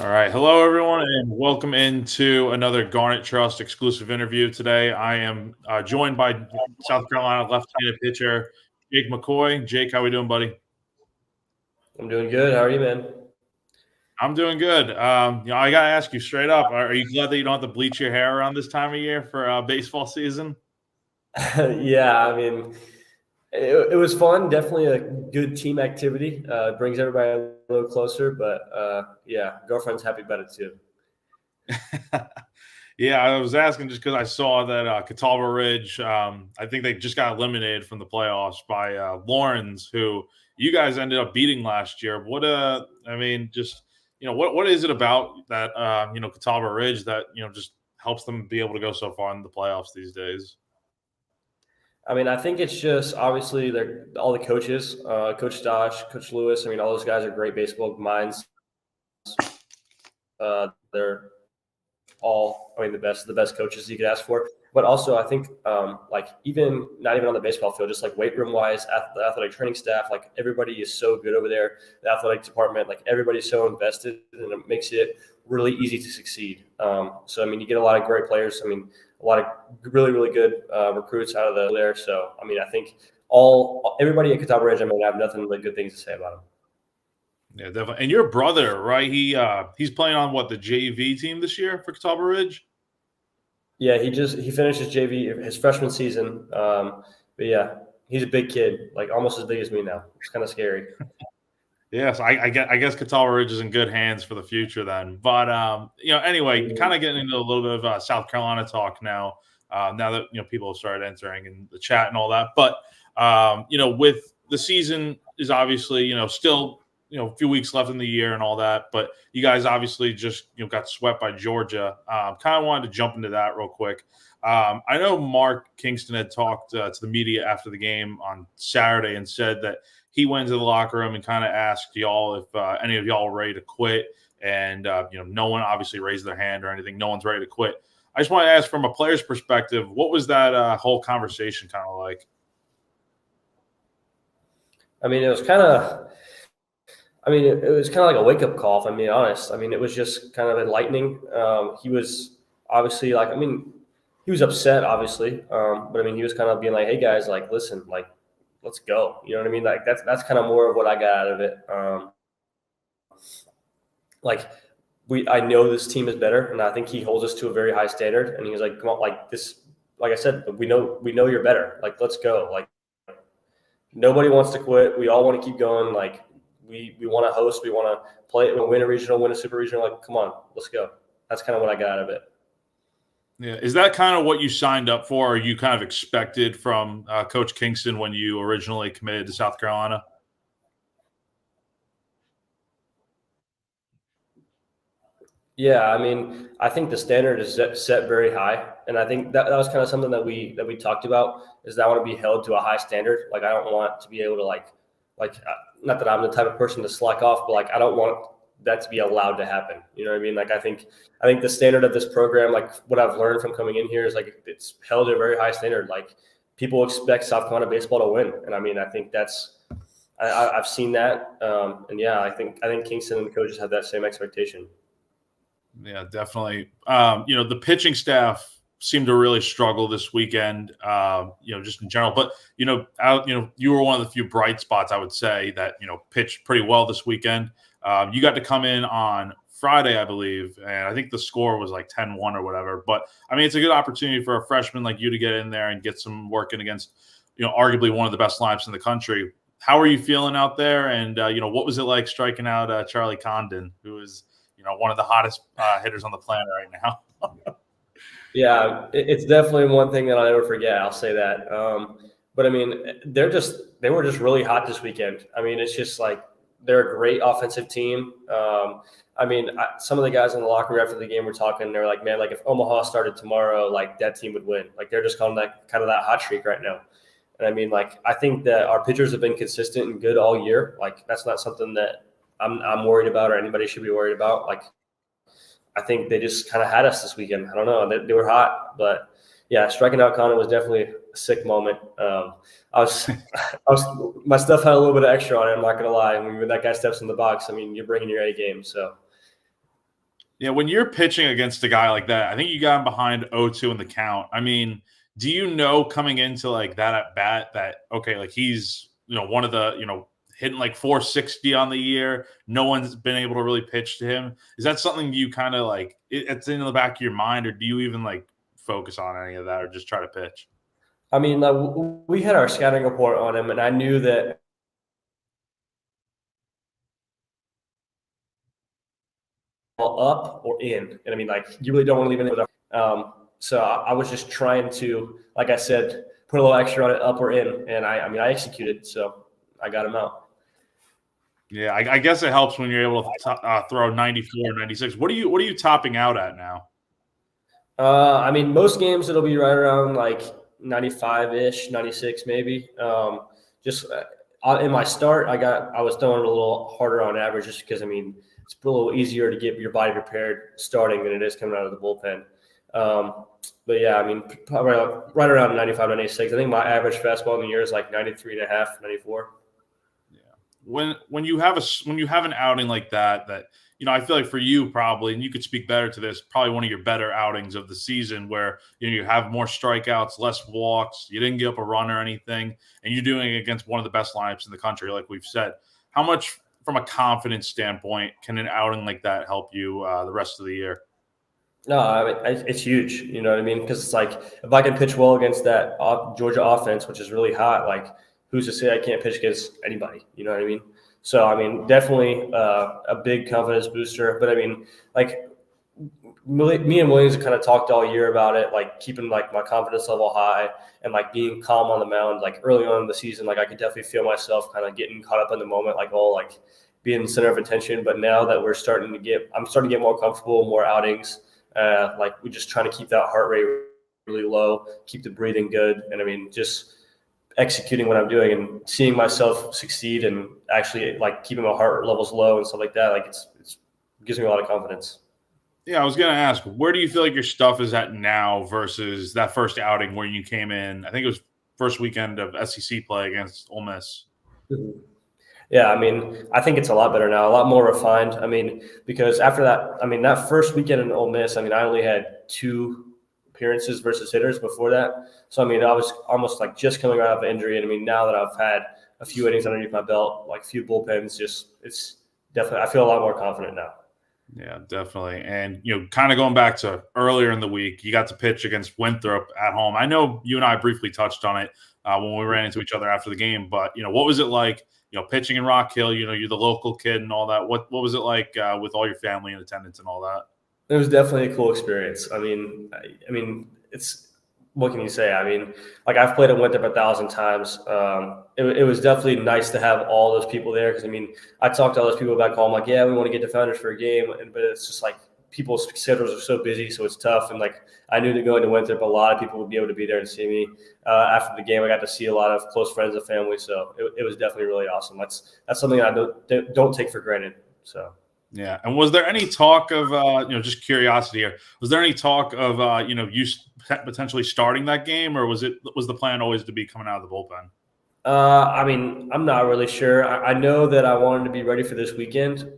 All right. Hello, everyone, and welcome into another Garnet Trust exclusive interview. Today, I am joined by South Carolina left-handed pitcher Jake McCoy. Jake, how we doing, buddy? I'm doing good. How are you, man? I'm doing good. I gotta ask you straight up: Are you glad that you don't have to bleach your hair around this time of year for baseball season? Yeah, I mean, it was fun. Definitely a good team activity. Brings everybody a little closer. But yeah, girlfriend's happy about it too. Yeah, I was asking just because I saw that Catawba Ridge. I think they just got eliminated from the playoffs by Lawrence, who you guys ended up beating last year. I mean, just what is it about that Catawba Ridge that just helps them be able to go so far in the playoffs these days? I mean, I think it's just obviously they're all the coaches, Coach Dosh, Coach Lewis. I mean, all those guys are great baseball minds. They're all, I mean, the best coaches you could ask for. But also, I think, like, even not even on the baseball field, just like weight room wise, the athletic training staff, like everybody is so good over there. The athletic department, like everybody's so invested, and it makes it really easy to succeed. So I mean, you get a lot of great players. I mean, a lot of really really good recruits out of there. So I mean, I think everybody at Catawba Ridge, I mean, I have nothing but good things to say about them. Yeah, definitely. And your brother, right? He's playing on what, the JV team this year for Catawba Ridge? Yeah, he finished his JV his freshman season. But yeah, he's a big kid, like almost as big as me now. It's kind of scary. Yes, I guess Catawba Ridge is in good hands for the future then. But anyway, kind of getting into a little bit of South Carolina talk now. Now that people have started entering in the chat and all that. But with the season is obviously still a few weeks left in the year and all that. But you guys obviously just got swept by Georgia. Kind of wanted to jump into that real quick. I know Mark Kingston had talked to the media after the game on Saturday and said that he went to the locker room and kind of asked y'all if any of y'all were ready to quit. And, no one obviously raised their hand or anything. No one's ready to quit. I just want to ask from a player's perspective, what was that whole conversation kind of like? I mean, it was kind of. I mean, it was kind of like a wake up call, if I'm being honest. I mean, it was just kind of enlightening. He was obviously like, I mean, he was upset, obviously, but I mean, he was kind of being like, "Hey guys, like, listen, like, let's go." You know what I mean? Like that's kind of more of what I got out of it. Like I know this team is better, and I think he holds us to a very high standard. And he was like, "Come on, like this, like I said, we know you're better. Like, let's go. Like, nobody wants to quit. We all want to keep going. Like, we want to host. We want to play. We win a regional, win a super regional. Like, come on, let's go." That's kind of what I got out of it. Yeah, is that kind of what you signed up for, or you kind of expected from Coach Kingston when you originally committed to South Carolina? Yeah, I mean, I think the standard is set very high, and I think that was kind of something that we talked about. Is that I want to be held to a high standard. Like, I don't want to be able to not that I'm the type of person to slack off, but like I don't want that to be allowed to happen. You know what I mean? Like, I think the standard of this program, like what I've learned from coming in here, is like it's held to a very high standard. Like, people expect South Carolina baseball to win, and I mean, I think I've seen that, and yeah, I think Kingston and the coaches have that same expectation. Yeah, definitely. The pitching staff seemed to really struggle this weekend, just in general. But, you were one of the few bright spots, I would say, that, pitched pretty well this weekend. You got to come in on Friday, I believe, and I think the score was like 10-1 or whatever. But, I mean, it's a good opportunity for a freshman like you to get in there and get some work in against, arguably one of the best lineups in the country. How are you feeling out there? And, what was it like striking out Charlie Condon, who is – one of the hottest hitters on the planet right now? Yeah, it's definitely one thing that I'll never forget. I'll say that. But I mean, they were just really hot this weekend. I mean, it's just like they're a great offensive team. I mean, some of the guys in the locker room after the game were talking. They're like, "Man, like if Omaha started tomorrow, like that team would win." Like they're just calling that kind of that hot streak right now. And I mean, like I think that our pitchers have been consistent and good all year. Like that's not something that I'm worried about or anybody should be worried about. Like I think they just kind of had us this weekend. I don't know. They were hot, but yeah, striking out Connor was definitely a sick moment. My stuff had a little bit of extra on it. I'm not gonna lie. When that guy steps in the box, I mean, you're bringing your A game. So Yeah, when you're pitching against a guy like that, I think you got him behind 0-2 in the count. I mean, do you know coming into like that at bat that okay, like he's one of the hitting like 460 on the year. No one's been able to really pitch to him. Is that something you kind of like? It's in the back of your mind, or do you even like focus on any of that, or just try to pitch? I mean, like, we had our scouting report on him, and I knew that up or in. And I mean, like, you really don't want to leave it with so I was just trying to, like I said, put a little extra on it, up or in. And I mean, I executed, so I got him out. Yeah, I guess it helps when you're able to throw 94, 96. What are you topping out at now? I mean, most games it'll be right around like 95 ish, 96 maybe. Just in my start, I was throwing a little harder on average just because I mean it's a little easier to get your body prepared starting than it is coming out of the bullpen. But yeah, I mean, probably right around 95, 96. I think my average fastball in the year is like 93 and a half, 94. Yeah. When you have an outing like that I feel like for you probably, and you could speak better to this, probably one of your better outings of the season where you have more strikeouts, less walks, you didn't give up a run or anything, and you're doing it against one of the best lineups in the country, like we've said. How much from a confidence standpoint can an outing like that help you the rest of the year? No, I mean, it's huge. You know what I mean? Because it's like if I can pitch well against that Georgia offense, which is really hot, like who's to say I can't pitch against anybody? You know what I mean? So I mean, definitely a big confidence booster. But I mean, like me and Williams have kind of talked all year about it, like keeping like my confidence level high and like being calm on the mound. Like early on in the season, like I could definitely feel myself kind of getting caught up in the moment, like like being the center of attention. But now that I'm starting to get more comfortable, more outings. Like we're just trying to keep that heart rate really low, keep the breathing good, and I mean just executing what I'm doing and seeing myself succeed and actually like keeping my heart levels low and stuff like that. Like it gives me a lot of confidence. Yeah, I was gonna ask, where do you feel like your stuff is at now versus that first outing where you came in? I think it was first weekend of SEC play against Ole Miss. Mhm. Yeah, I mean, I think it's a lot better now, a lot more refined. I mean, because after that, I mean, that first weekend in Ole Miss, I mean, I only had 2 appearances versus hitters before that. So, I mean, I was almost like just coming out of an injury. And I mean, now that I've had a few innings underneath my belt, like a few bullpens, it's definitely, I feel a lot more confident now. Yeah, definitely. And kind of going back to earlier in the week, you got to pitch against Winthrop at home. I know you and I briefly touched on it when we ran into each other after the game, but what was it like? Pitching in Rock Hill. You're the local kid and all that. What was it like with all your family in attendance and all that? It was definitely a cool experience. I mean, it's what can you say? I mean, like I've played at Winthrop 1,000 times. It was definitely nice to have all those people there because I mean, I talked to all those people back home, like, yeah, we want to get defenders for a game, but it's just like people's schedules are so busy, so it's tough. And like I knew that going to Winthrop, a lot of people would be able to be there and see me. After the game, I got to see a lot of close friends and family, so it was definitely really awesome. That's something I don't take for granted. So. Yeah. And was there any talk of, just curiosity here, was there any talk of, you potentially starting that game, or was the plan always to be coming out of the bullpen? I mean, I'm not really sure. I know that I wanted to be ready for this weekend.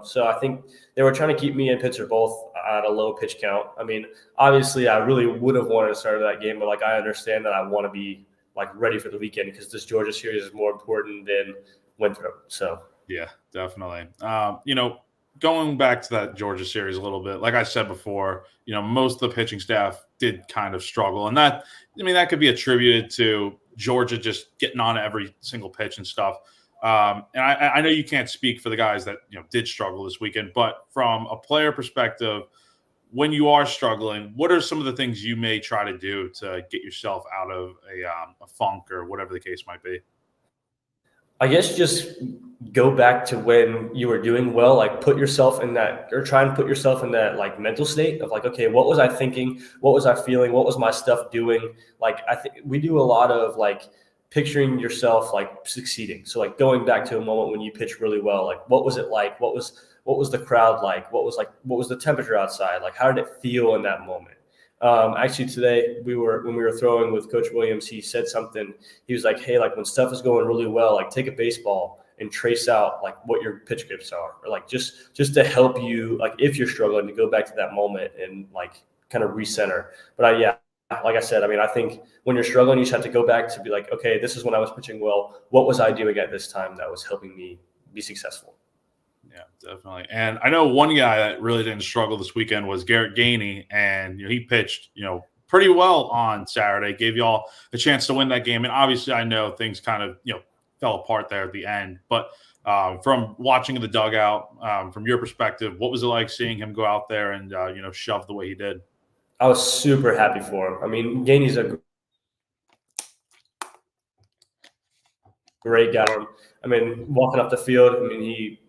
So I think they were trying to keep me and pitcher both at a low pitch count. I mean, obviously I really would have wanted to start that game, but like I understand that I want to be like ready for the weekend because this Georgia series is more important than Winthrop. So Yeah, definitely. Going back to that Georgia series a little bit, like I said before, most of the pitching staff did kind of struggle, and that could be attributed to Georgia just getting on every single pitch and stuff. And I know you can't speak for the guys that did struggle this weekend, but from a player perspective, when you are struggling, what are some of the things you may try to do to get yourself out of a funk or whatever the case might be? I guess just go back to when you were doing well, like put yourself in that or try and put yourself in that like mental state of like, okay, what was I thinking? What was I feeling? What was my stuff doing? Like, I think we do a lot of like picturing yourself like succeeding. So like going back to a moment when you pitched really well, like what was it like? What was the crowd like? What was the temperature outside? Like, how did it feel in that moment? Actually, today when we were throwing with Coach Williams, he said something. He was like, "Hey, like when stuff is going really well, like take a baseball and trace out like what your pitch grips are, or like just to help you, like if you're struggling, to go back to that moment and like kind of recenter. But yeah, like I said, I mean, I think when you're struggling, you just have to go back to be like, okay, this is when I was pitching well. What was I doing at this time that was helping me be successful? Yeah, definitely. And I know one guy that really didn't struggle this weekend was Garrett Gainey, and he pitched pretty well on Saturday. Gave y'all a chance to win that game, and obviously I know things kind of fell apart there at the end. But from watching the dugout, from your perspective, what was it like seeing him go out there and shove the way he did? I was super happy for him. I mean, Gainey's a great guy. I mean, walking up the field, I mean, he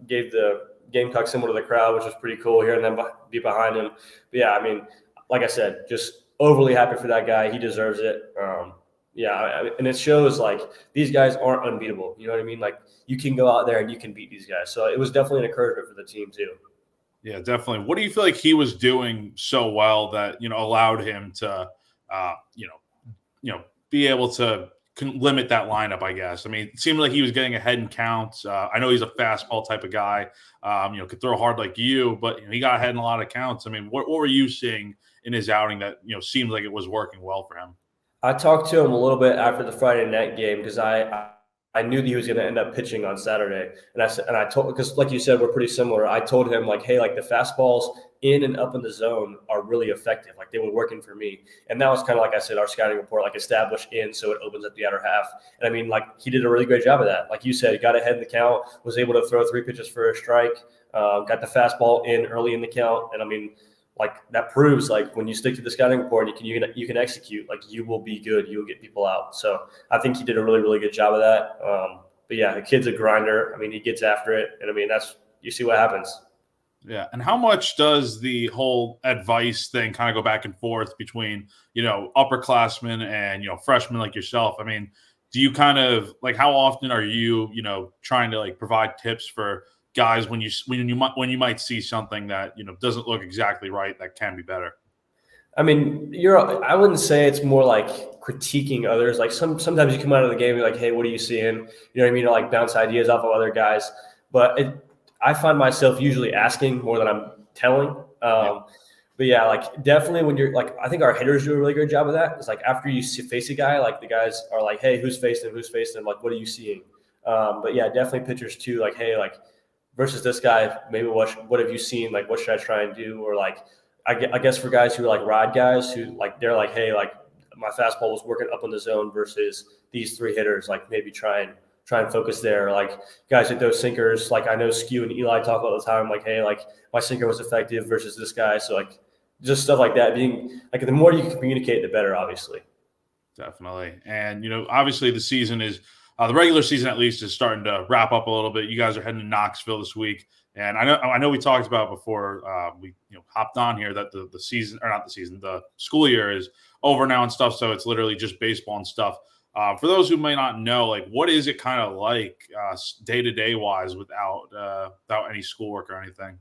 gave the Gamecock symbol to the crowd, which was pretty cool, hearing them be behind him. But yeah, I mean, like I said, just overly happy for that guy. He deserves it. And it shows like these guys aren't unbeatable. You know what I mean? Like you can go out there and you can beat these guys. So it was definitely an encouragement for the team too. Yeah, definitely. What do you feel like he was doing so well that allowed him to, be able to limit that lineup? I guess. I mean, it seemed like he was getting ahead in counts. I know he's a fastball type of guy. Could throw hard like you, but he got ahead in a lot of counts. I mean, what were you seeing in his outing that seemed like it was working well for him? I talked to him a little bit after the Friday night game because I knew that he was going to end up pitching on Saturday, and I told, because like you said, we're pretty similar. I told him like, hey, like the fastballs in and up in the zone are really effective. Like they were working for me, and that was kind of like I said, our scouting report, like established in, so it opens up the outer half. And I mean, like he did a really great job of that. Like you said, he got ahead in the count, was able to throw 3 pitches for a strike, got the fastball in early in the count, and I mean, like that proves like when you stick to the scouting report and you can execute, like you will be good, you will get people out. So I think he did a really, really good job of that. But yeah, the kid's a grinder. I mean, he gets after it, and I mean you see what happens. Yeah, and how much does the whole advice thing kind of go back and forth between upperclassmen and freshmen like yourself? I mean, do you kind of like, how often are you trying to like provide tips for guys when you might see something that doesn't look exactly right that can be better? I mean, I wouldn't say it's more like critiquing others. Like sometimes you come out of the game, you're like, hey, what are you seeing? You know what I mean? Or like bounce ideas off of other guys. But I find myself usually asking more than I'm telling. But yeah, like definitely when you're like, I think our hitters do a really good job of that. It's like after you face a guy, like the guys are like, hey, who's facing him? Like, what are you seeing? But yeah, definitely pitchers too. Like, hey, like versus this guy, maybe what have you seen? Like, what should I try and do? Or like, I guess for guys who are like rod guys who like, they're like, hey, like my fastball was working up in the zone versus these 3 hitters, like maybe try and focus there. Like guys with those sinkers, like I know Skew and Eli talk all the time, like, hey, like my sinker was effective versus this guy. So like just stuff like that, being like the more you can communicate, the better, obviously. Definitely. And obviously the season is the regular season at least is starting to wrap up a little bit. You guys are heading to Knoxville this week. And I know we talked about before we hopped on here that the season, or not the season, the school year is over now and stuff. So it's literally just baseball and stuff. For those who may not know, like what is it kind of like day to day wise without any schoolwork or anything?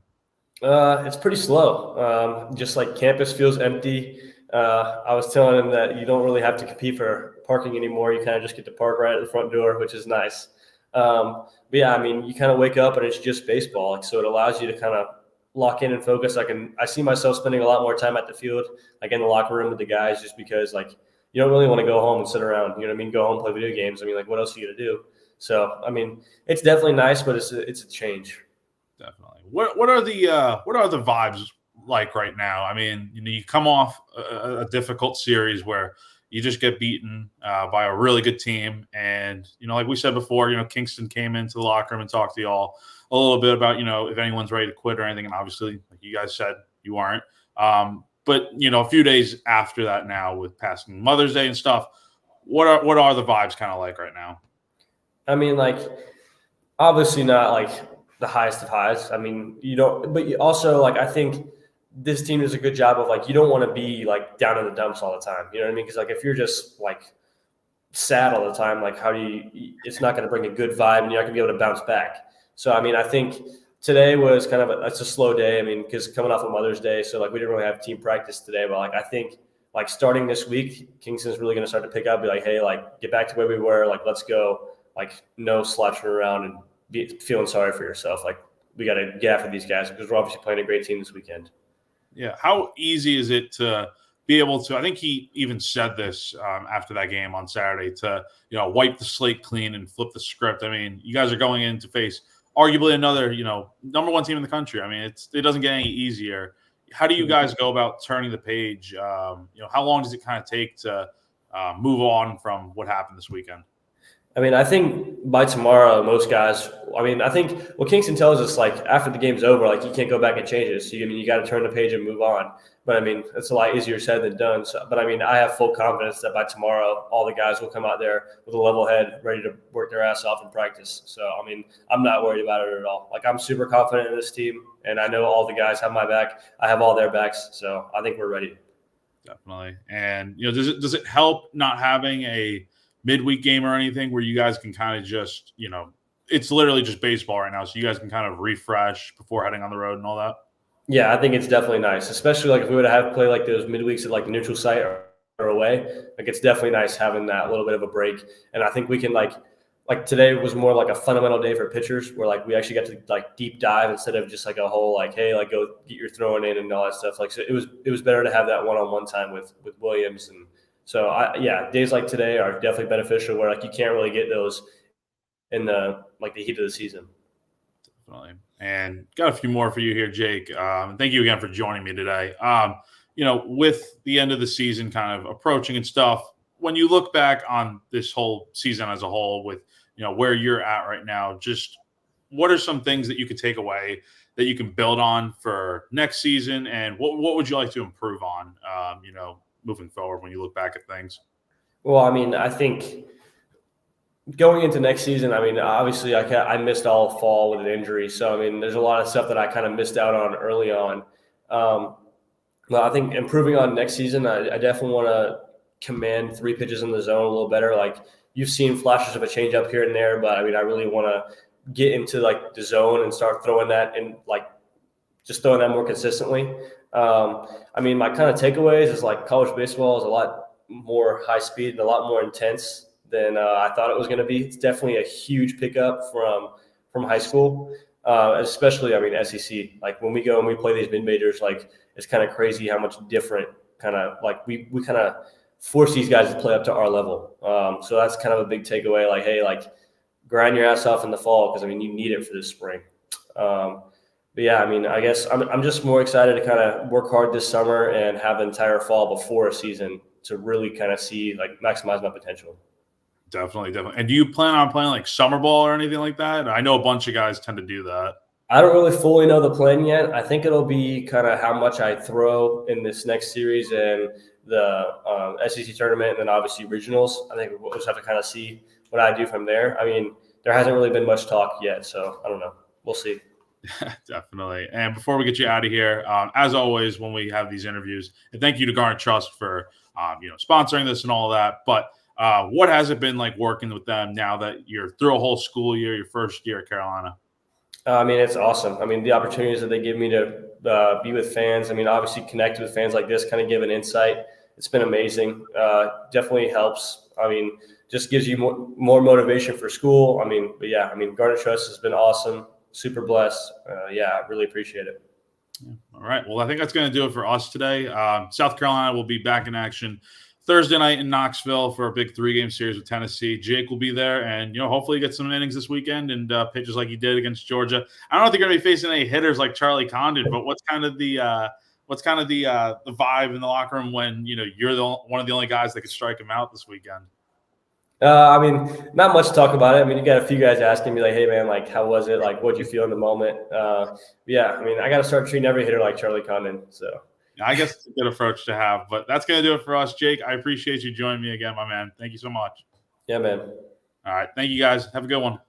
It's pretty slow. Just like campus feels empty. I was telling him that you don't really have to compete for parking anymore. You kind of just get to park right at the front door, which is nice. But yeah, I mean, you kind of wake up and it's just baseball. Like, so it allows you to kind of lock in and focus. I see myself spending a lot more time at the field, like in the locker room with the guys, just because like you don't really want to go home and sit around. You know what I mean? Go home, play video games. I mean, like what else are you gonna do? So I mean, it's definitely nice, but it's a change. Definitely. What are the vibes like right now? I mean, you come off a difficult series where you just get beaten by a really good team, and like we said before, Kingston came into the locker room and talked to y'all a little bit about if anyone's ready to quit or anything, and obviously, like you guys said, you aren't. But a few days after that, now with passing Mother's Day and stuff, what are the vibes kind of like right now? I mean, like obviously not like the highest of highs. I mean, you don't, but you also like I think this team does a good job of like you don't want to be like down in the dumps all the time. You know what I mean? Because like if you're just like sad all the time, like how do you? It's not going to bring a good vibe, and you're not going to be able to bounce back. So I mean, I think today was kind of it's a slow day. I mean, because coming off of Mother's Day, so like we didn't really have team practice today. But like I think like starting this week, Kingston's really going to start to pick up. Be like, hey, like get back to where we were. Like let's go. like no slouching around and feeling sorry for yourself. Like we got to get after these guys because we're obviously playing a great team this weekend. Yeah. How easy is it to be able to, I think he even said this after that game on Saturday, to, wipe the slate clean and flip the script. I mean, you guys are going in to face arguably another, number one team in the country. I mean, it doesn't get any easier. How do you guys go about turning the page? How long does it kind of take to move on from what happened this weekend? I mean, I think by tomorrow, most guys. I think what Kingston tells us, like after the game's over, like you can't go back and change it. So you got to turn the page and move on. But I mean, it's a lot easier said than done. So, but I mean, I have full confidence that by tomorrow, all the guys will come out there with a level head, ready to work their ass off in practice. So I mean, I'm not worried about it at all. Like I'm super confident in this team, and I know all the guys have my back. I have all their backs, so I think we're ready. Definitely. And does it help not having a midweek game or anything where you guys can kind of just, it's literally just baseball right now, so you guys can kind of refresh before heading on the road and all that? Yeah, I think it's definitely nice, especially like if we would have play like those midweeks at like the neutral site or away. Like it's definitely nice having that little bit of a break. And I think we can like today was more like a fundamental day for pitchers where like we actually got to like deep dive instead of just like a whole like, hey, like go get your throwing in and all that stuff. Like so it was better to have that one-on-one time with Williams. And so days like today are definitely beneficial where like you can't really get those in the heat of the season. Definitely. And got a few more for you here, Jake. Thank you again for joining me today. With the end of the season kind of approaching and stuff, when you look back on this whole season as a whole with, where you're at right now, just what are some things that you could take away that you can build on for next season? And what would you like to improve on, moving forward when you look back at things? Well, I mean, I think going into next season, I mean, obviously I missed all fall with an injury. So, I mean, there's a lot of stuff that I kind of missed out on early on. But I think improving on next season, I definitely want to command 3 pitches in the zone a little better. Like you've seen flashes of a change up here and there, but I mean, I really want to get into like the zone and start throwing that and like just throwing that more consistently. I mean, my kind of takeaways is like college baseball is a lot more high speed and a lot more intense than I thought it was going to be. It's definitely a huge pickup from high school, especially, I mean, SEC. Like when we go and we play these mid-majors, like it's kind of crazy how much different kind of like we kind of force these guys to play up to our level. So that's kind of a big takeaway. Like, hey, like grind your ass off in the fall because, I mean, you need it for this spring. But yeah, I mean, I guess I'm just more excited to kind of work hard this summer and have the entire fall before a season to really kind of see like maximize my potential. Definitely. And do you plan on playing like summer ball or anything like that? I know a bunch of guys tend to do that. I don't really fully know the plan yet. I think it'll be kind of how much I throw in this next series and the SEC tournament and then obviously regionals. I think we'll just have to kind of see what I do from there. I mean, there hasn't really been much talk yet, so I don't know. We'll see. Definitely. And before we get you out of here, as always, when we have these interviews, and thank you to Garnet Trust for sponsoring this and all that. But what has it been like working with them now that you're through a whole school year, your first year at Carolina? I mean, it's awesome. I mean, the opportunities that they give me to be with fans. I mean, obviously connect with fans like this, kind of give an insight. It's been amazing. Definitely helps. I mean, just gives you more motivation for school. I mean, but yeah, I mean, Garnet Trust has been awesome. Super blessed. I really appreciate it. Yeah. All right. Well, I think that's going to do it for us today. South Carolina will be back in action Thursday night in Knoxville for a big 3-game series with Tennessee. Jake will be there, and hopefully get some innings this weekend and pitches like he did against Georgia. I don't know if they're going to be facing any hitters like Charlie Condon, but what's kind of the vibe in the locker room when you're one of the only guys that could strike him out this weekend? I mean, not much to talk about it. I mean, you got a few guys asking me like, "Hey, man, like, how was it? Like, what'd you feel in the moment?" Yeah, I mean, I got to start treating every hitter like Charlie Condon. So, I guess it's a good approach to have. But that's going to do it for us, Jake. I appreciate you joining me again, my man. Thank you so much. Yeah, man. All right, thank you guys. Have a good one.